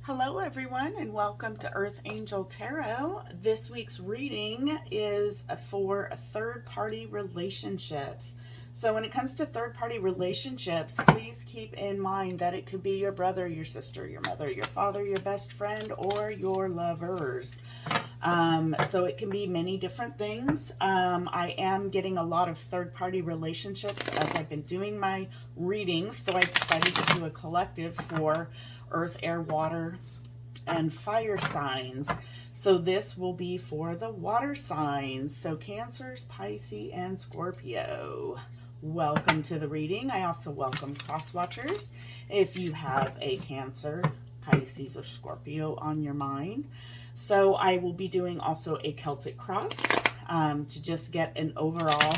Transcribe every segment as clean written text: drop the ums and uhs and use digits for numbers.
Hello everyone and welcome to Earth Angel Tarot. This week's reading is for third-party relationships. So when it comes to third-party relationships, please keep in mind that it could be your brother, your sister, your mother, your father, your best friend, or your lovers. So it can be many different things. I am getting a lot of third-party relationships as I've been doing my readings, so I decided to do a collective for Earth, Air, Water, and Fire signs. So this will be for the water signs. So Cancers, Pisces, and Scorpio. Welcome to the reading. I also welcome cross watchers. If you have a Cancer, Pisces, or Scorpio on your mind. So I will be doing also a Celtic cross to just get an overall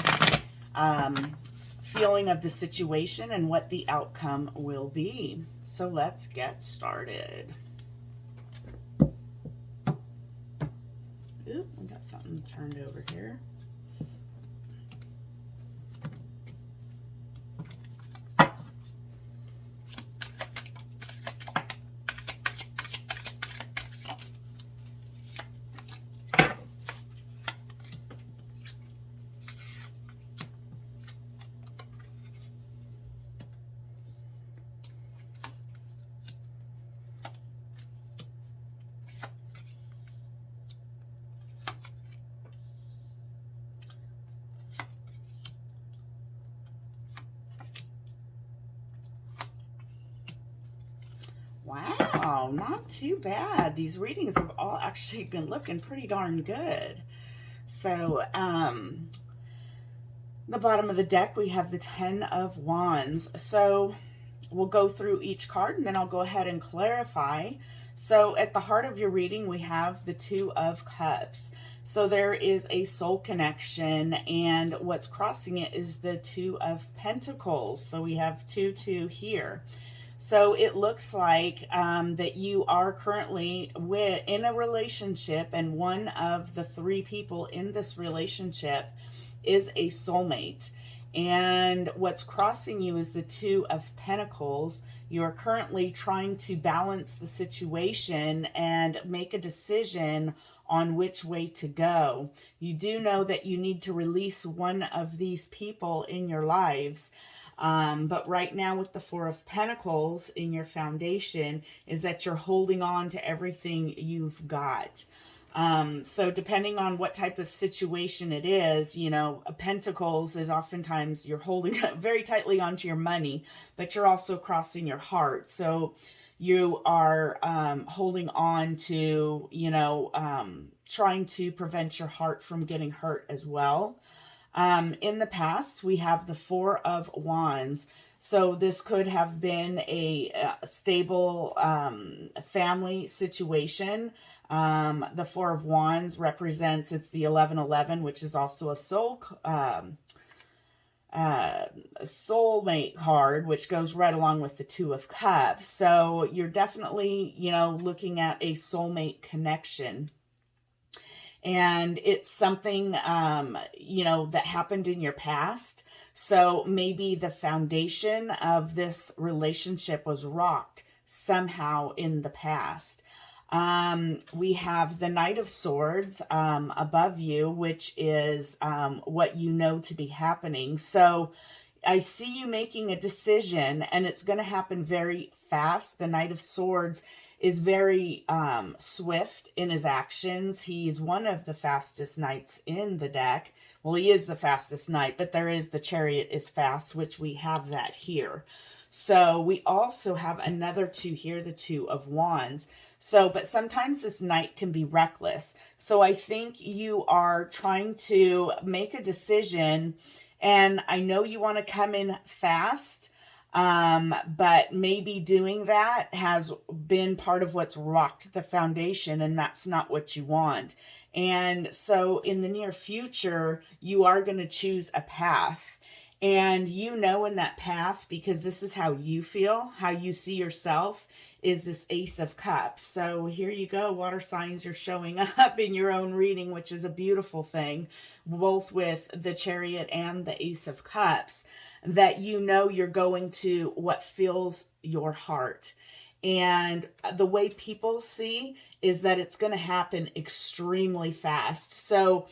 feeling of the situation and what the outcome will be. So let's get started. Oop, I got something turned over here. Wow, not too bad. These readings have all actually been looking pretty darn good. So, the bottom of the deck, we have the 10 of Wands. So, we'll go through each card and then I'll go ahead and clarify. So, at the heart of your reading, we have the 2 of Cups. So, there is a soul connection, and what's crossing it is the 2 of Pentacles. So, we have 2 here. So it looks like that you are currently in a relationship, and one of the 3 people in this relationship is a soulmate. And what's crossing you is the 2 of Pentacles. You are currently trying to balance the situation and make a decision on which way to go. You do know that you need to release one of these people in your lives. But right now with the 4 of Pentacles in your foundation is that you're holding on to everything you've got. So depending on what type of situation it is, you know, Pentacles is oftentimes you're holding very tightly onto your money, but you're also crossing your heart. So you are holding on to, you know, trying to prevent your heart from getting hurt as well. In the past, we have the 4 of Wands. So this could have been a stable family situation. The 4 of Wands represents, it's the 1111, which is also a soulmate card, which goes right along with the 2 of Cups. So you're definitely, you know, looking at a soulmate connection. And it's something, you know, that happened in your past. So maybe the foundation of this relationship was rocked somehow in the past. We have the Knight of Swords above you, which is what you know to be happening. So I see you making a decision, and it's going to happen very fast. The Knight of Swords is very swift in his actions. He's one of the fastest knights in the deck. Well, he is the fastest knight, but there is the Chariot is fast, which we have that here. So we also have another 2 here, the 2 of Wands. So, but sometimes this knight can be reckless. So I think you are trying to make a decision, and I know you want to come in fast, but maybe doing that has been part of what's rocked the foundation, and that's not what you want. And so in the near future, you are going to choose a path, and you know in that path, because this is how you feel, how you see yourself, is this Ace of Cups. So here you go, water signs are showing up in your own reading, which is a beautiful thing, both with the Chariot and the Ace of Cups, that you know you're going to what fills your heart. And the way people see is that it's going to happen extremely fast. So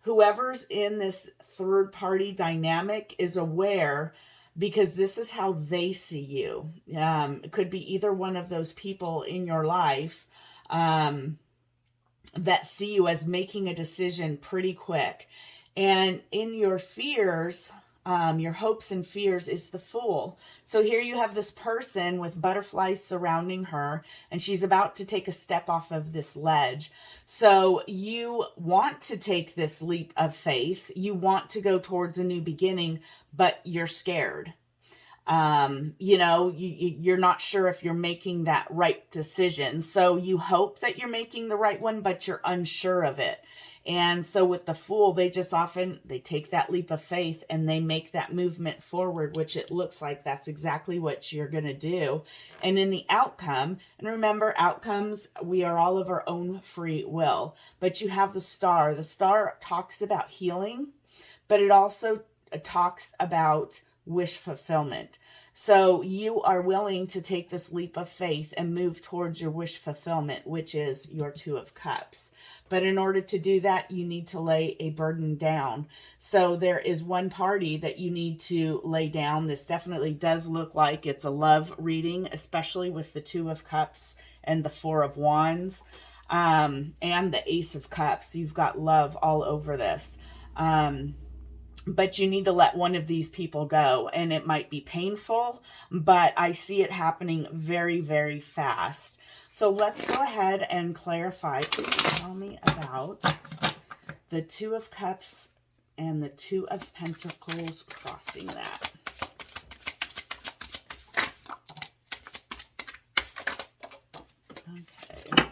whoever's in this third party dynamic is aware, because this is how they see you. It could be either one of those people in your life that see you as making a decision pretty quick. And in your fears, your hopes and fears is the Fool. So here you have this person with butterflies surrounding her, and she's about to take a step off of this ledge. So you want to take this leap of faith. You want to go towards a new beginning, but you're scared. You're not sure if you're making that right decision. So you hope that you're making the right one, but you're unsure of it. And so with the Fool, they take that leap of faith and they make that movement forward, which it looks like that's exactly what you're going to do. And in the outcome, and remember, outcomes, we are all of our own free will, but you have the Star. The Star talks about healing, but it also talks about wish fulfillment. So you are willing to take this leap of faith and move towards your wish fulfillment, which is your Two of Cups. But in order to do that, you need to lay a burden down. So there is one party that you need to lay down. This definitely does look like it's a love reading, especially with the Two of Cups and the Four of Wands, and the Ace of Cups. You've got love all over this. But you need to let one of these people go, and it might be painful, but I see it happening very, very fast. So let's go ahead and clarify. Please tell me about the Two of Cups and the Two of Pentacles crossing that. Okay.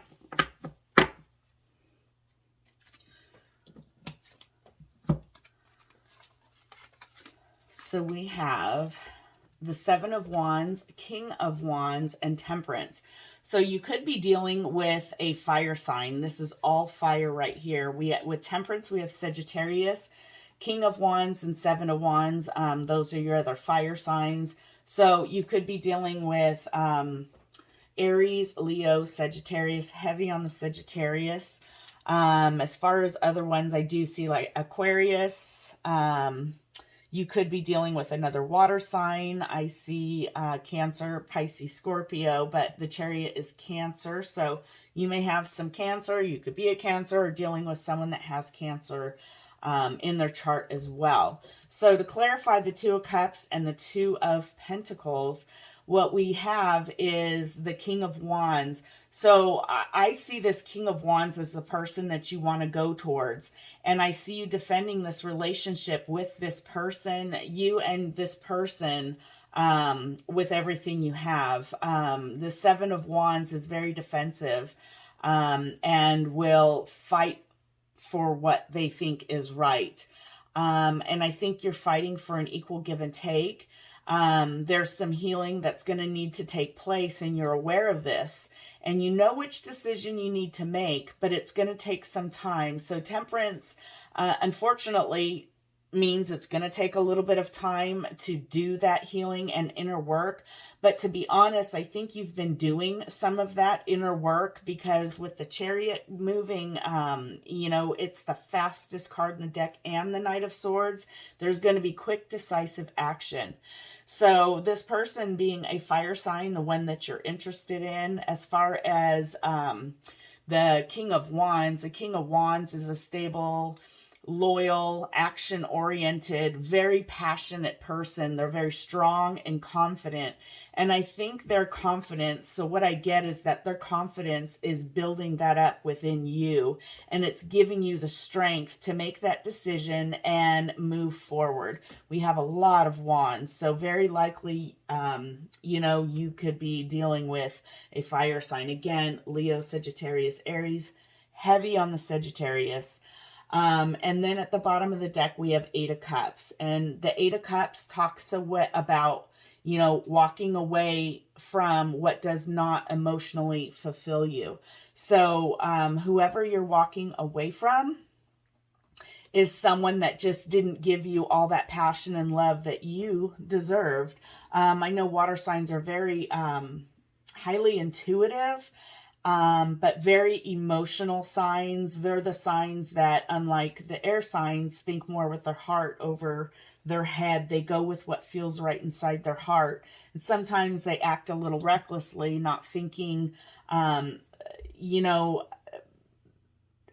So we have the Seven of Wands, King of Wands, and Temperance. So you could be dealing with a fire sign. This is all fire right here. With Temperance, we have Sagittarius, King of Wands, and Seven of Wands. Those are your other fire signs. So you could be dealing with Aries, Leo, Sagittarius, heavy on the Sagittarius. As far as other ones, I do see like Aquarius. You could be dealing with another water sign. I see Cancer, Pisces, Scorpio, but the Chariot is Cancer. So you may have some Cancer. You could be a Cancer or dealing with someone that has Cancer in their chart as well. So to clarify the Two of Cups and the Two of Pentacles, what we have is the King of Wands. So I see this King of Wands as the person that you want to go towards. And I see you defending this relationship with this person, you and this person, with everything you have. The Seven of Wands is very defensive and will fight for what they think is right. And I think you're fighting for an equal give and take. There's some healing that's going to need to take place, and you're aware of this, and you know which decision you need to make, but it's going to take some time. So Temperance, unfortunately, means it's going to take a little bit of time to do that healing and inner work. But to be honest, I think you've been doing some of that inner work, because with the Chariot moving, it's the fastest card in the deck and the Knight of Swords. There's going to be quick, decisive action. So this person being a fire sign, the one that you're interested in, as far as the King of Wands, the King of Wands is a stable, loyal, action-oriented, very passionate person. They're very strong and confident. And I think their confidence, so what I get is that their confidence is building that up within you. And it's giving you the strength to make that decision and move forward. We have a lot of wands. So very likely, you could be dealing with a fire sign. Again, Leo, Sagittarius, Aries, heavy on the Sagittarius. And then at the bottom of the deck, we have Eight of Cups. And the Eight of Cups talks about, walking away from what does not emotionally fulfill you. So whoever you're walking away from is someone that just didn't give you all that passion and love that you deserved. I know water signs are very highly intuitive, but very emotional signs. They're the signs that, unlike the air signs, think more with their heart over their head. They go with what feels right inside their heart. And sometimes they act a little recklessly, not thinking, you know,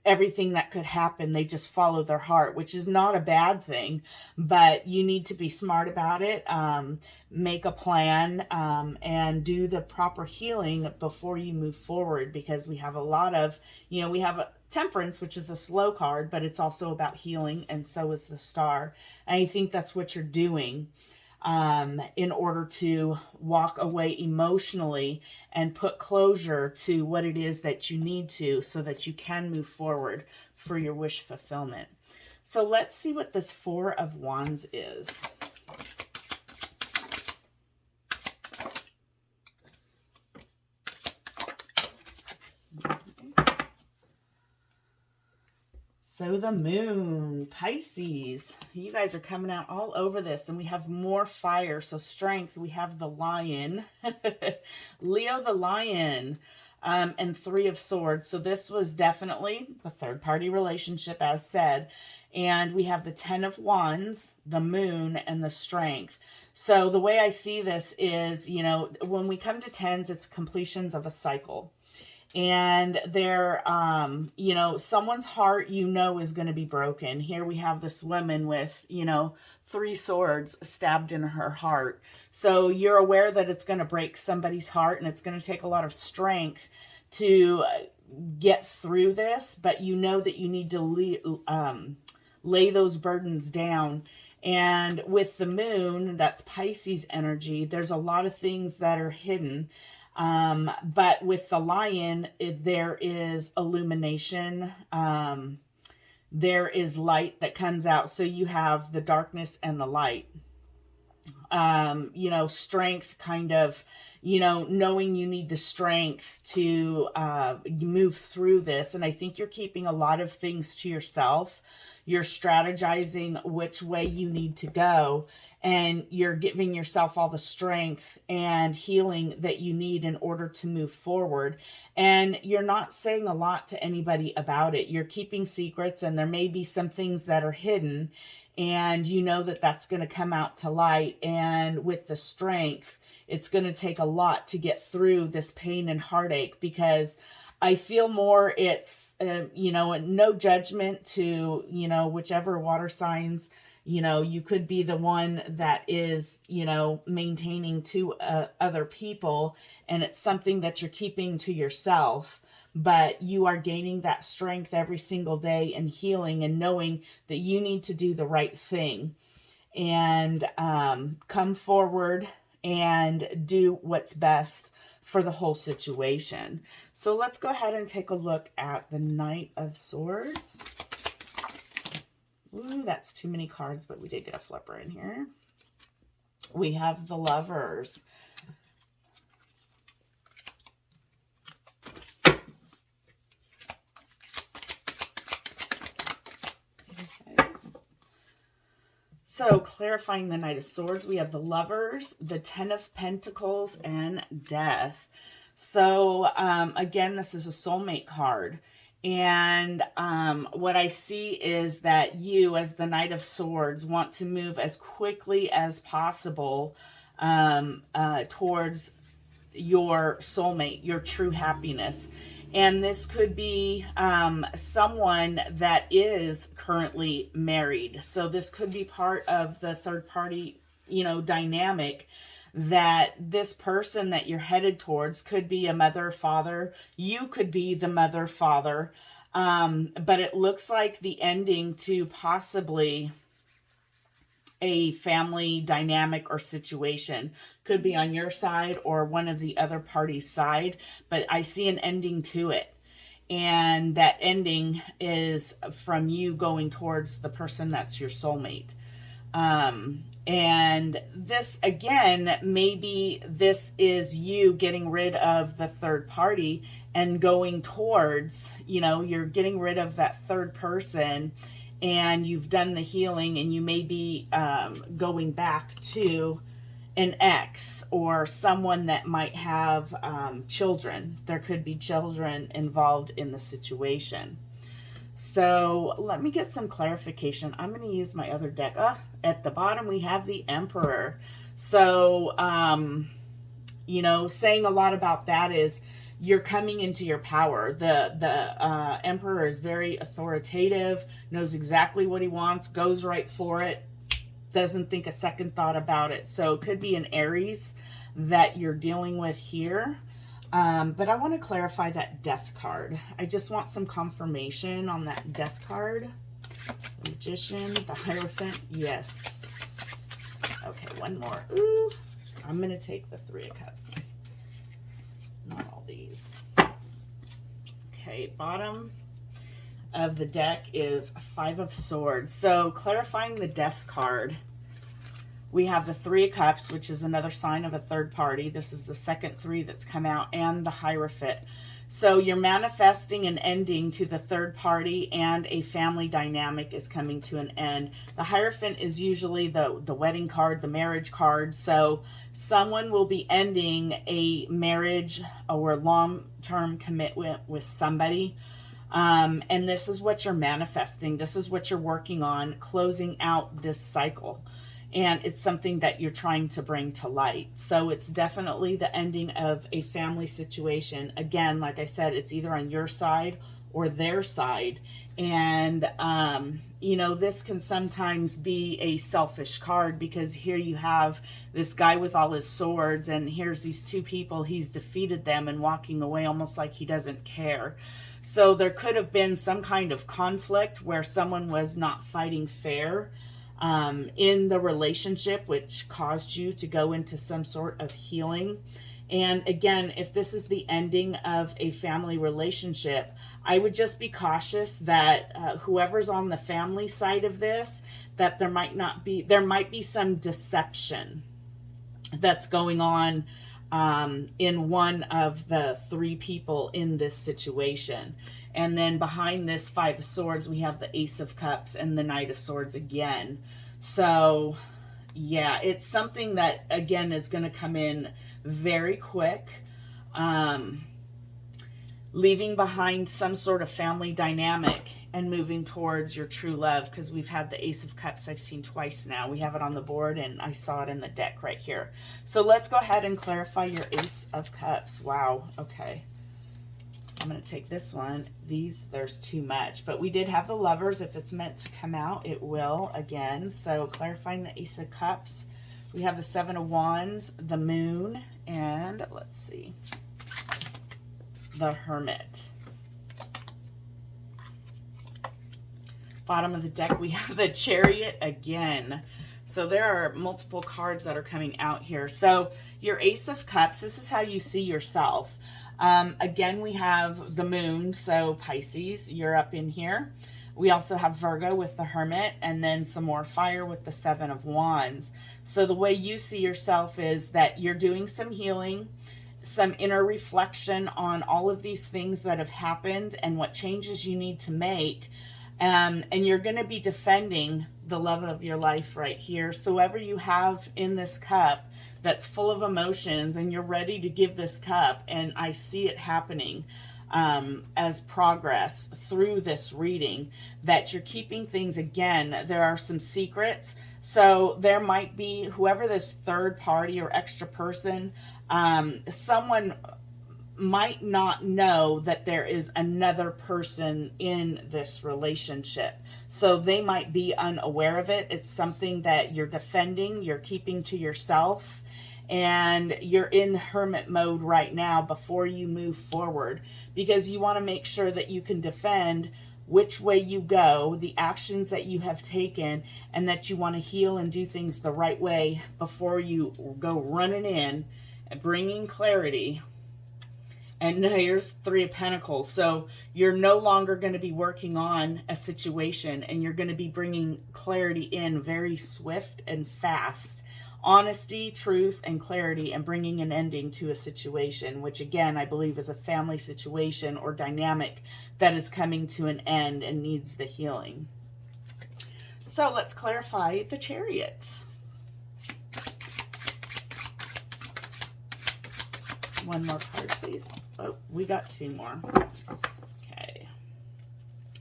everything that could happen. They just follow their heart, which is not a bad thing, but you need to be smart about it. Make a plan, and do the proper healing before you move forward, because we have a lot of, you know, we have a Temperance, which is a slow card, but it's also about healing, and so is the Star. And I think that's what you're doing, in order to walk away emotionally and put closure to what it is that you need to, so that you can move forward for your wish fulfillment. So let's see what this Four of Wands is. So the Moon, Pisces, you guys are coming out all over this, and we have more fire. So strength, we have the Lion, Leo the Lion, and Three of Swords. So this was definitely the third party relationship, as said. And we have the Ten of Wands, the Moon, and the Strength. So the way I see this is, you know, when we come to tens, it's completions of a cycle. And they're, you know, someone's heart, you know, is going to be broken. Here we have this woman with, you know, 3 swords stabbed in her heart. So you're aware that it's going to break somebody's heart, and it's going to take a lot of strength to get through this. But you know that you need to lay those burdens down. And with the Moon, that's Pisces energy, there's a lot of things that are hidden. But with the Lion, there is illumination. There is light that comes out. So you have the darkness and the light. You know, strength, kind of, you know, knowing you need the strength to move through this. And I think you're keeping a lot of things to yourself. You're strategizing which way you need to go, and you're giving yourself all the strength and healing that you need in order to move forward. And you're not saying a lot to anybody about it. You're keeping secrets, and there may be some things that are hidden, and you know that that's going to come out to light. And with the Strength, it's going to take a lot to get through this pain and heartache, because I feel more it's, you know, no judgment to, you know, whichever water signs, you know, you could be the one that is, you know, maintaining to other people, and it's something that you're keeping to yourself, but you are gaining that strength every single day and healing, and knowing that you need to do the right thing, and come forward and do what's best for the whole situation. So let's go ahead and take a look at the Knight of Swords. Ooh, that's too many cards, but we did get a flipper in here. We have the Lovers. Okay. So clarifying the Knight of Swords, we have the Lovers, the Ten of Pentacles, and Death. So again, this is a soulmate card. And what I see is that you, as the Knight of Swords, want to move as quickly as possible towards your soulmate, your true happiness. And this could be someone that is currently married. So this could be part of the third party, you know, dynamic, that this person that you're headed towards could be a mother, father. You could be the mother, father. But it looks like the ending to possibly a family dynamic or situation could be on your side or one of the other party's side, but I see an ending to it. And that ending is from you going towards the person that's your soulmate. And this, again, maybe this is you getting rid of the third party and going towards, you know, you're getting rid of that third person, and you've done the healing, and you may be going back to an ex or someone that might have children. There could be children involved in the situation. So let me get some clarification. I'm going to use my other deck. At the bottom, we have the Emperor. So, you know, saying a lot about that is you're coming into your power. The Emperor is very authoritative, knows exactly what he wants, goes right for it, doesn't think a second thought about it. So it could be an Aries that you're dealing with here. But I want to clarify that Death card. I just want some confirmation on that Death card. The Magician, the Hierophant, yes. Okay, one more. Ooh, I'm going to take the Three of Cups. Not all these. Okay, bottom of the deck is Five of Swords. So clarifying the Death card, we have the Three of Cups, which is another sign of a third party. This is the second three that's come out, and the Hierophant. So you're manifesting an ending to the third party, and a family dynamic is coming to an end. The Hierophant is usually the wedding card, the marriage card. So someone will be ending a marriage or long-term commitment with somebody. And this is what you're manifesting. This is what you're working on, closing out this cycle. And it's something that you're trying to bring to light. So it's definitely the ending of a family situation. Again, like I said, it's either on your side or their side. And, you know, this can sometimes be a selfish card, because here you have this guy with all his swords, and here's these two people, he's defeated them and walking away almost like he doesn't care. So there could have been some kind of conflict where someone was not fighting fair in the relationship, which caused you to go into some sort of healing. And again, if this is the ending of a family relationship, I would just be cautious that whoever's on the family side of this, that there might be some deception that's going on in one of the three people in this situation. And then behind this Five of Swords, we have the Ace of Cups and the Knight of Swords again. So, yeah, it's something that, again, is going to come in very quick. Leaving behind some sort of family dynamic and moving towards your true love, because we've had the Ace of Cups I've seen twice now. We have it on the board, and I saw it in the deck right here. So let's go ahead and clarify your Ace of Cups. Wow, okay. I'm going to take this one. There's too much. But we did have the Lovers. If it's meant to come out, it will again. So clarifying the Ace of Cups. We have the Seven of Wands, the Moon, and let's see, the Hermit. Bottom of the deck, we have the Chariot again. So there are multiple cards that are coming out here. So your Ace of Cups, this is how you see yourself. Again, we have the Moon, so Pisces, you're up in here. We also have Virgo with the Hermit, and then some more fire with the Seven of Wands. So the way you see yourself is that you're doing some healing, some inner reflection on all of these things that have happened and what changes you need to make. And you're going to be defending the love of your life right here. So whoever you have in this cup that's full of emotions, and you're ready to give this cup, and I see it happening as progress through this reading, that you're keeping things. Again, there are some secrets. So there might be, whoever this third party or extra person, someone might not know that there is another person in this relationship. So they might be unaware of it. It's something that you're defending, you're keeping to yourself, and you're in hermit mode right now before you move forward, because you want to make sure that you can defend which way you go, the actions that you have taken, and that you want to heal and do things the right way before you go running in and bringing clarity. And here's Three of Pentacles. So you're no longer going to be working on a situation, and you're going to be bringing clarity in very swift and fast. Honesty, truth, and clarity, and bringing an ending to a situation, which again, I believe is a family situation or dynamic that is coming to an end and needs the healing. So let's clarify the Chariot. one more card, please. Oh, we got two more. Okay.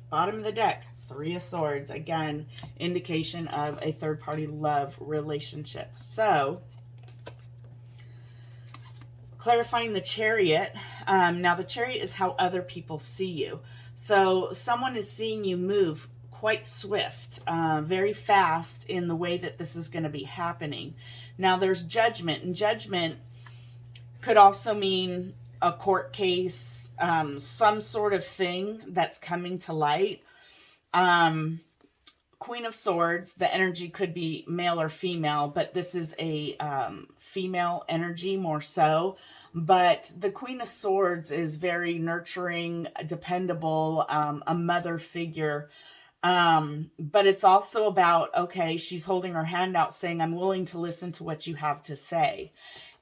Bottom of the deck, Three of Swords. Again, indication of a third-party love relationship. So, clarifying the Chariot. Now, the Chariot is how other people see you. So, someone is seeing you move quite swift, very fast in the way that this is going to be happening. Now, there's Judgment, and Judgment could also mean a court case, some sort of thing that's coming to light. Queen of Swords, the energy could be male or female, but this is a female energy more so. But the Queen of Swords is very nurturing, dependable, a mother figure. But it's also about, okay, she's holding her hand out saying, I'm willing to listen to what you have to say.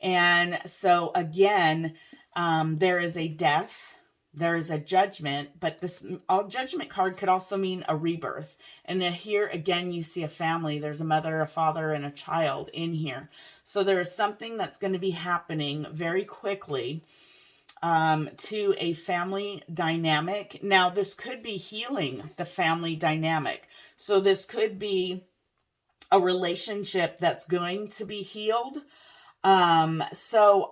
And so again, there is a death. There is a judgment, but this Judgment card could also mean a rebirth. And here again, you see a family. There's a mother, a father, and a child in here. So there is something that's going to be happening very quickly to a family dynamic. Now, this could be healing the family dynamic. So this could be a relationship that's going to be healed. So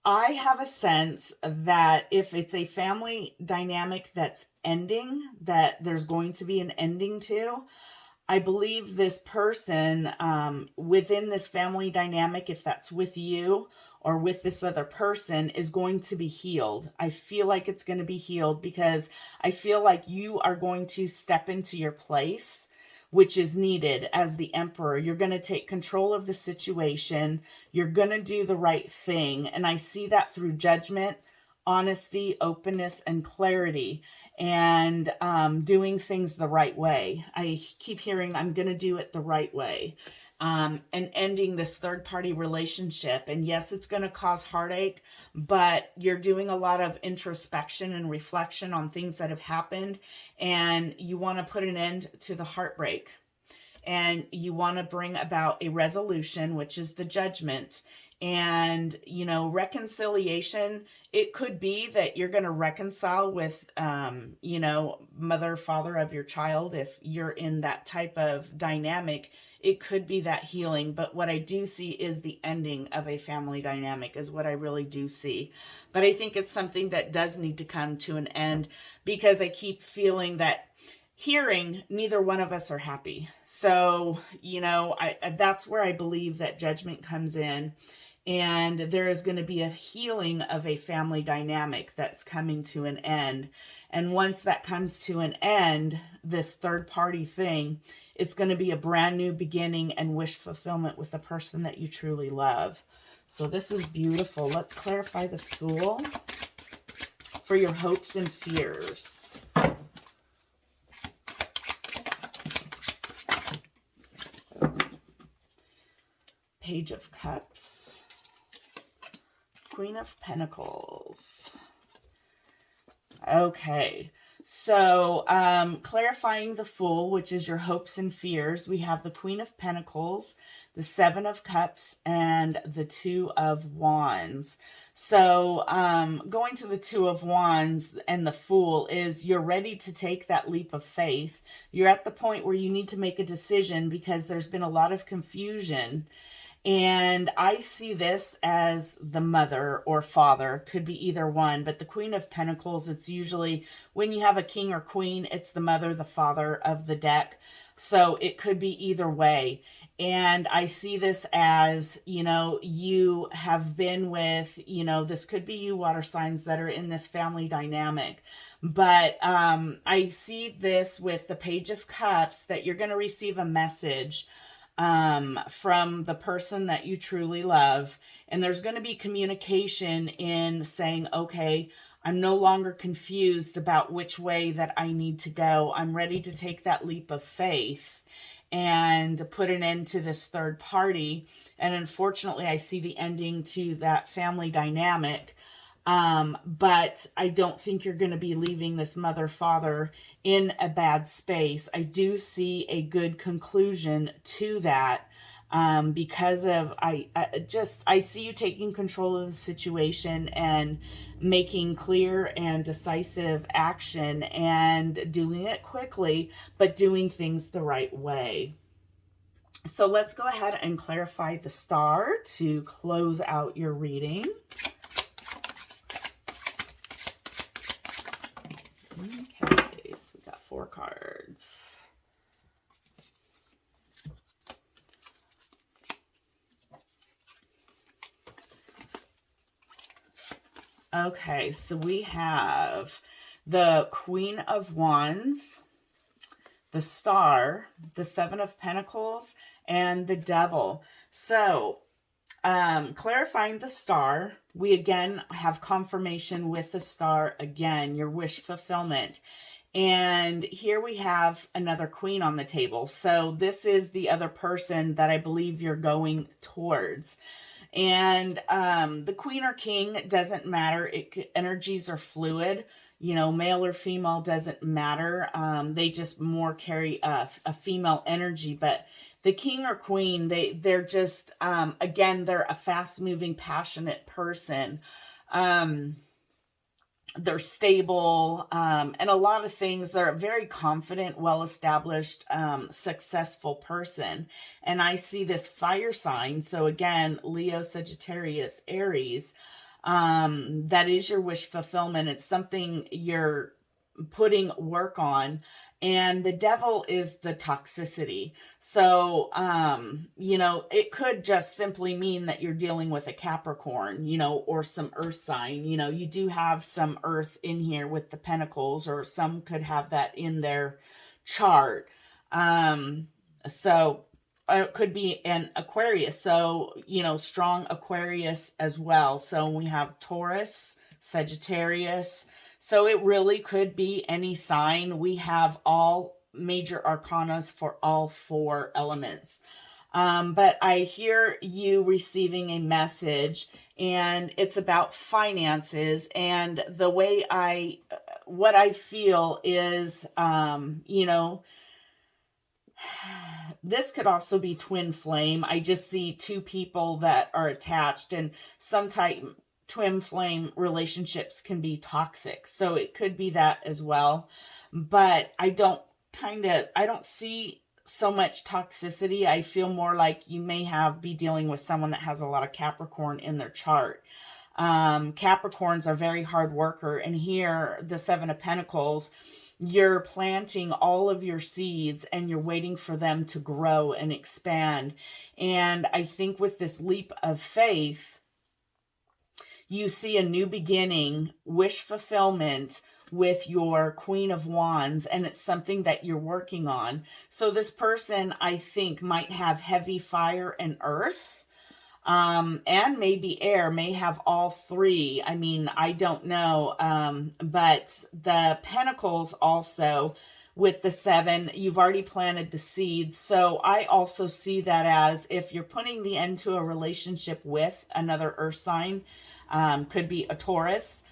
I have a sense that if it's a family dynamic that's ending, that there's going to be an ending to, I believe this person within this family dynamic, if that's with you or with this other person, is going to be healed. I feel like it's going to be healed because I feel like you are going to step into your place, which is needed as the Emperor. You're going to take control of the situation. You're going to do the right thing. And I see that through judgment, honesty, openness, and clarity, and doing things the right way. I keep hearing, I'm going to do it the right way. And ending this third-party relationship. And yes, it's going to cause heartache, but you're doing a lot of introspection and reflection on things that have happened, and you want to put an end to the heartbreak. And you want to bring about a resolution, which is the Judgment. And, you know, reconciliation, it could be that you're going to reconcile with, you know, mother, father of your child. If you're in that type of dynamic, it could be that healing. But what I do see is the ending of a family dynamic is what I really do see. But I think it's something that does need to come to an end, because I keep feeling that hearing neither one of us are happy. So, you know, that's where I believe that Judgment comes in. And there is going to be a healing of a family dynamic that's coming to an end. And once that comes to an end, this third party thing, it's going to be a brand new beginning and wish fulfillment with the person that you truly love. So this is beautiful. Let's clarify the Fool for your hopes and fears. Page of Cups. Queen of Pentacles. Okay, so clarifying the Fool, which is your hopes and fears, we have the Queen of Pentacles, the Seven of Cups, and the Two of Wands. So going to the Two of Wands and the Fool is you're ready to take that leap of faith. You're at the point where you need to make a decision because there's been a lot of confusion. And I see this as the mother or father, could be either one, but the Queen of Pentacles, it's usually when you have a king or queen, it's the mother, the father of the deck. So it could be either way. And I see this as, you know, you have been with, you know, this could be you water signs that are in this family dynamic. But I see this with the Page of Cups that you're going to receive a message from the person that you truly love. And there's going to be communication in saying, okay, I'm no longer confused about which way that I need to go. I'm ready to take that leap of faith and put an end to this third party. And unfortunately, I see the ending to that family dynamic. But I don't think you're going to be leaving this mother-father in a bad space. I do see a good conclusion to that. because of, I see you taking control of the situation and making clear and decisive action and doing it quickly, but doing things the right way. So let's go ahead and clarify the star to close out your reading. Okay, so we got 4 cards. Okay, so we have the Queen of Wands, the Star, the 7 of Pentacles, and the Devil. So, clarifying the Star, we again have confirmation with the Star again, your wish fulfillment. And here we have another Queen on the table. So this is the other person that I believe you're going towards. And the Queen or King doesn't matter. Energies are fluid. You know, male or female doesn't matter. They just more carry a female energy. But the King or Queen, they're just, again, they're a fast-moving, passionate person. They're stable, and a lot of things. They're a very confident, well-established, successful person. And I see this fire sign. So again, Leo, Sagittarius, Aries, that is your wish fulfillment. It's something you're putting work on. And the Devil is the toxicity. So, you know, it could just simply mean that you're dealing with a Capricorn, you know, or some earth sign. You know, you do have some earth in here with the pentacles, or some could have that in their chart. So it could be an Aquarius. So, you know, strong Aquarius as well. So we have Taurus, Sagittarius. So it really could be any sign. We have all major arcanas for all 4 elements. But I hear you receiving a message, and it's about finances. And the way what I feel is, you know, this could also be twin flame. I just see 2 people that are attached, and some type twin flame relationships can be toxic. So it could be that as well. But I don't see so much toxicity. I feel more like you may be dealing with someone that has a lot of Capricorn in their chart. Capricorns are very hard worker. And here, the 7 of Pentacles, you're planting all of your seeds and you're waiting for them to grow and expand. And I think with this leap of faith, you see a new beginning, wish fulfillment with your Queen of Wands, and it's something that you're working on. So this person, I think, might have heavy fire and earth, and maybe air, may have all 3. I mean, I don't know. But the Pentacles also, with the 7, you've already planted the seeds. So I also see that as if you're putting the end to a relationship with another earth sign, could be a Taurus.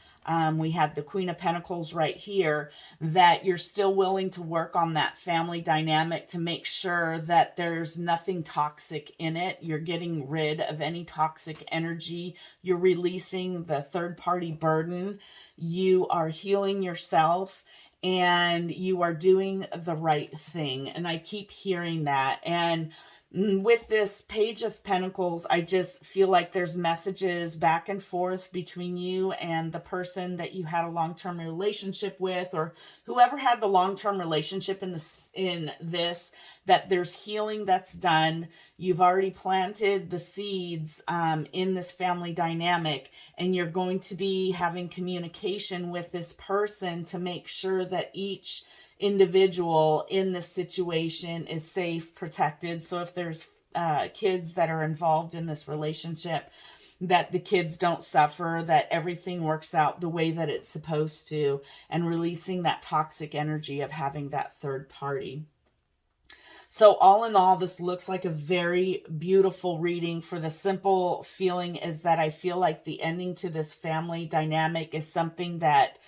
We had the Queen of Pentacles right here, that you're still willing to work on that family dynamic to make sure that there's nothing toxic in it. You're getting rid of any toxic energy. You're releasing the third-party burden. You are healing yourself, and you are doing the right thing. And I keep hearing that. And with this Page of Pentacles, I just feel like there's messages back and forth between you and the person that you had a long-term relationship with, or whoever had the long-term relationship in this, that there's healing that's done. You've already planted the seeds in this family dynamic, and you're going to be having communication with this person to make sure that each individual in this situation is safe, protected. So if there's kids that are involved in this relationship, that the kids don't suffer, that everything works out the way that it's supposed to, and releasing that toxic energy of having that third party. So all in all, this looks like a very beautiful reading. For the simple feeling is that I feel like the ending to this family dynamic is something that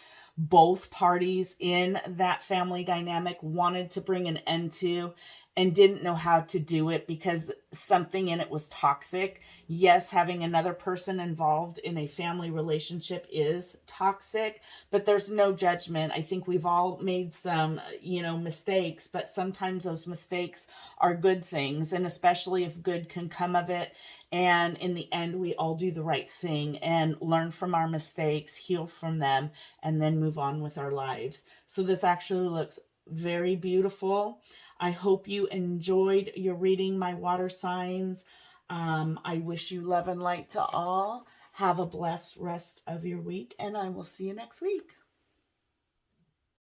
both parties in that family dynamic wanted to bring an end to. and didn't know how to do it because something in it was toxic. Yes, having another person involved in a family relationship is toxic, but there's no judgment. I think we've all made some, mistakes, but sometimes those mistakes are good things, and especially if good can come of it. And in the end, we all do the right thing and learn from our mistakes, heal from them, and then move on with our lives. So this actually looks very beautiful. I hope you enjoyed your reading, my water signs. I wish you love and light to all. Have a blessed rest of your week, and I will see you next week.